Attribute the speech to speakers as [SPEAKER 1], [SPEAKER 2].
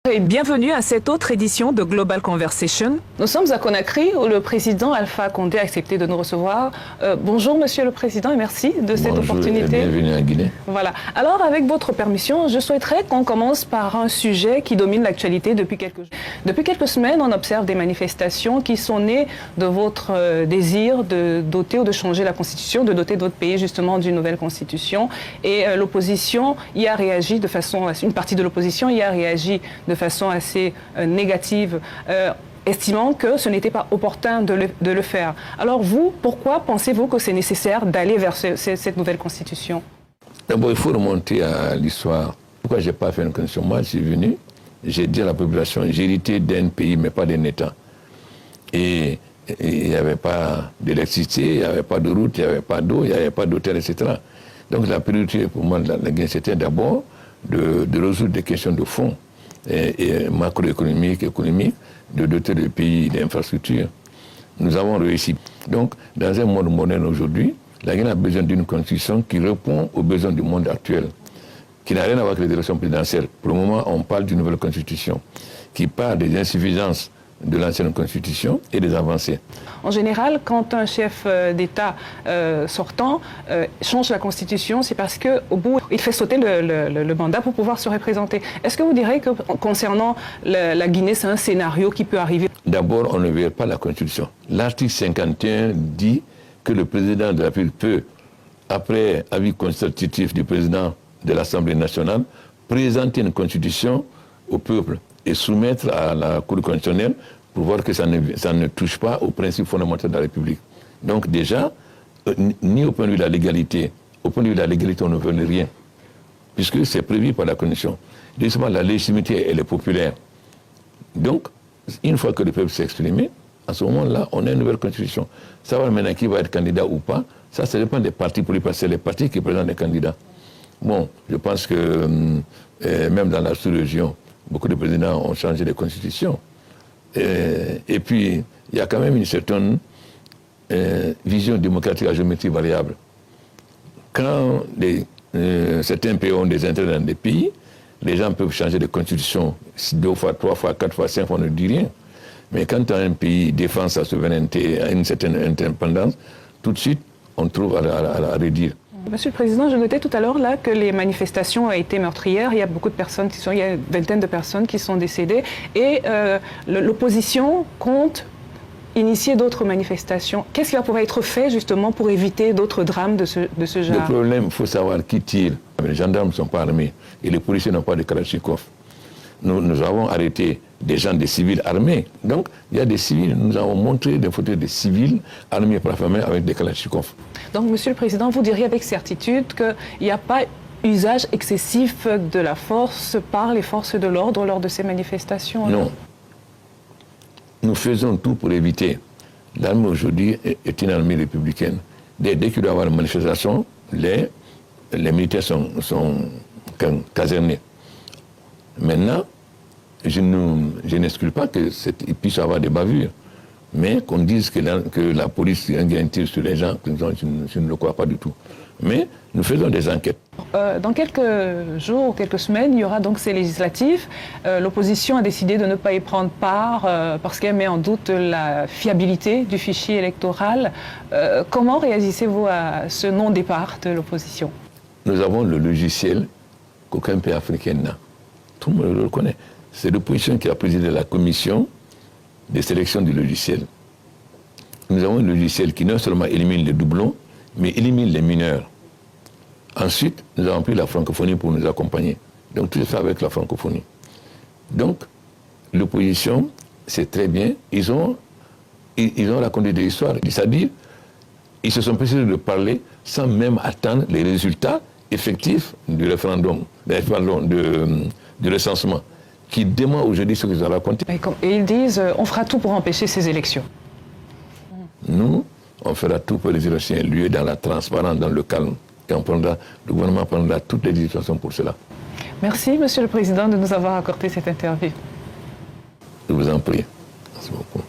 [SPEAKER 1] Et bienvenue à cette autre édition de Global Conversation. Nous sommes à Conakry où le président Alpha Condé a accepté de nous recevoir. Bonjour Monsieur le Président et merci de cette opportunité.
[SPEAKER 2] Bienvenue à Guinée.
[SPEAKER 1] Voilà. Alors avec votre permission, je souhaiterais qu'on commence par un sujet qui domine l'actualité depuis quelques jours. Depuis quelques semaines, on observe des manifestations qui sont nées de votre désir de doter ou de changer la Constitution, de doter votre pays justement d'une nouvelle Constitution. Et l'opposition y a réagi de façon, une partie de l'opposition y a réagi de façon assez négative, estimant que ce n'était pas opportun de le faire. Alors vous, pourquoi pensez-vous que c'est nécessaire d'aller vers cette nouvelle constitution?
[SPEAKER 2] D'abord, il faut remonter à l'histoire. Pourquoi je n'ai pas fait une constitution? Moi, je suis venu, j'ai dit à la population, j'ai hérité d'un pays, mais pas d'un État. Et il n'y avait pas d'électricité, il n'y avait pas de route, il n'y avait pas d'eau, il n'y avait pas d'hôtel, etc. Donc la priorité pour moi de la Guinée, c'était d'abord de résoudre des questions de fond. Et macroéconomique, économique, de doter le pays d'infrastructures. Nous avons réussi. Donc, dans un monde moderne aujourd'hui, la Guinée a besoin d'une constitution qui répond aux besoins du monde actuel, qui n'a rien à voir avec les élections présidentielles. Pour le moment, on parle d'une nouvelle constitution, qui parle des insuffisances de l'ancienne constitution et des avancées.
[SPEAKER 1] En général, quand un chef d'État sortant change la constitution, c'est parce qu'au bout, il fait sauter le mandat pour pouvoir se représenter. Est-ce que vous direz que concernant la Guinée, c'est un scénario qui peut arriver?
[SPEAKER 2] D'abord, on ne verra pas la constitution. L'article 51 dit que le président de la République peut, après avis constitutif du président de l'Assemblée nationale, présenter une constitution au peuple et soumettre à la Cour constitutionnelle pour voir que ça ne touche pas aux principes fondamentaux de la République. Donc déjà, ni au point de vue de la légalité, au point de vue de la légalité, on ne veut rien, puisque c'est prévu par la Constitution. Deuxièmement, la légitimité, elle est populaire. Donc, une fois que le peuple s'est exprimé, à ce moment-là, on a une nouvelle Constitution. Savoir maintenant qui va être candidat ou pas, ça dépend des partis politiques, parce que c'est les partis qui présentent les candidats. Bon, je pense que même dans la sous-région, beaucoup de présidents ont changé de constitution. Et puis, il y a quand même une certaine vision démocratique à géométrie variable. Quand certains pays ont des intérêts dans des pays, les gens peuvent changer de constitution 2 fois, 3 fois, 4 fois, 5 fois, on ne dit rien. Mais quand un pays défend sa souveraineté à une certaine indépendance, tout de suite, on trouve à redire.
[SPEAKER 1] Monsieur le Président, je notais tout à l'heure là que les manifestations ont été meurtrières. Il y a beaucoup de personnes il y a une vingtaine de personnes qui sont décédées et l'opposition compte initier d'autres manifestations. Qu'est-ce qui va pouvoir être fait justement pour éviter d'autres drames de ce genre?
[SPEAKER 2] Le problème, il faut savoir qui tire. Les gendarmes ne sont pas armés et les policiers n'ont pas de kalachnikov. Nous avons arrêté des gens, des civils armés. Donc, il y a des civils, nous avons montré des photos de civils armés par la famille avec des kalachnikovs.
[SPEAKER 1] Donc, Monsieur le Président, vous diriez avec certitude qu'il n'y a pas usage excessif de la force par les forces de l'ordre lors de ces manifestations?
[SPEAKER 2] Non. Nous faisons tout pour éviter. L'armée aujourd'hui est une armée républicaine. Dès qu'il doit y avoir une manifestation, les militaires sont casernés. Maintenant, je n'exclus pas qu'il puisse y avoir des bavures, mais qu'on dise que la police tire sur les gens, je ne le crois pas du tout. Mais nous faisons des enquêtes.
[SPEAKER 1] Dans quelques jours, quelques semaines, il y aura donc ces législatives. L'opposition a décidé de ne pas y prendre part parce qu'elle met en doute la fiabilité du fichier électoral. Comment réagissez-vous à ce non-départ de l'opposition?
[SPEAKER 2] Nous avons le logiciel qu'aucun pays africain n'a. Tout le monde le reconnaît. C'est l'opposition qui a présidé la commission de sélection du logiciel. Nous avons un logiciel qui non seulement élimine les doublons, mais élimine les mineurs. Ensuite, nous avons pris la francophonie pour nous accompagner. Donc tout est fait avec la francophonie. Donc, l'opposition, c'est très bien. Ils ont raconté des histoires. C'est-à-dire, ils se sont précisés de parler sans même attendre les résultats effectifs du référendum, du recensement, qui demandent aujourd'hui ce qu'ils ont raconté.
[SPEAKER 1] Et ils disent, on fera tout pour empêcher ces élections.
[SPEAKER 2] Nous, on fera tout pour les élections aient lieu dans la transparence, dans le calme. Et le gouvernement prendra toutes les dispositions pour cela.
[SPEAKER 1] Merci, Monsieur le Président, de nous avoir accordé cette interview.
[SPEAKER 2] Je vous en prie. Merci beaucoup.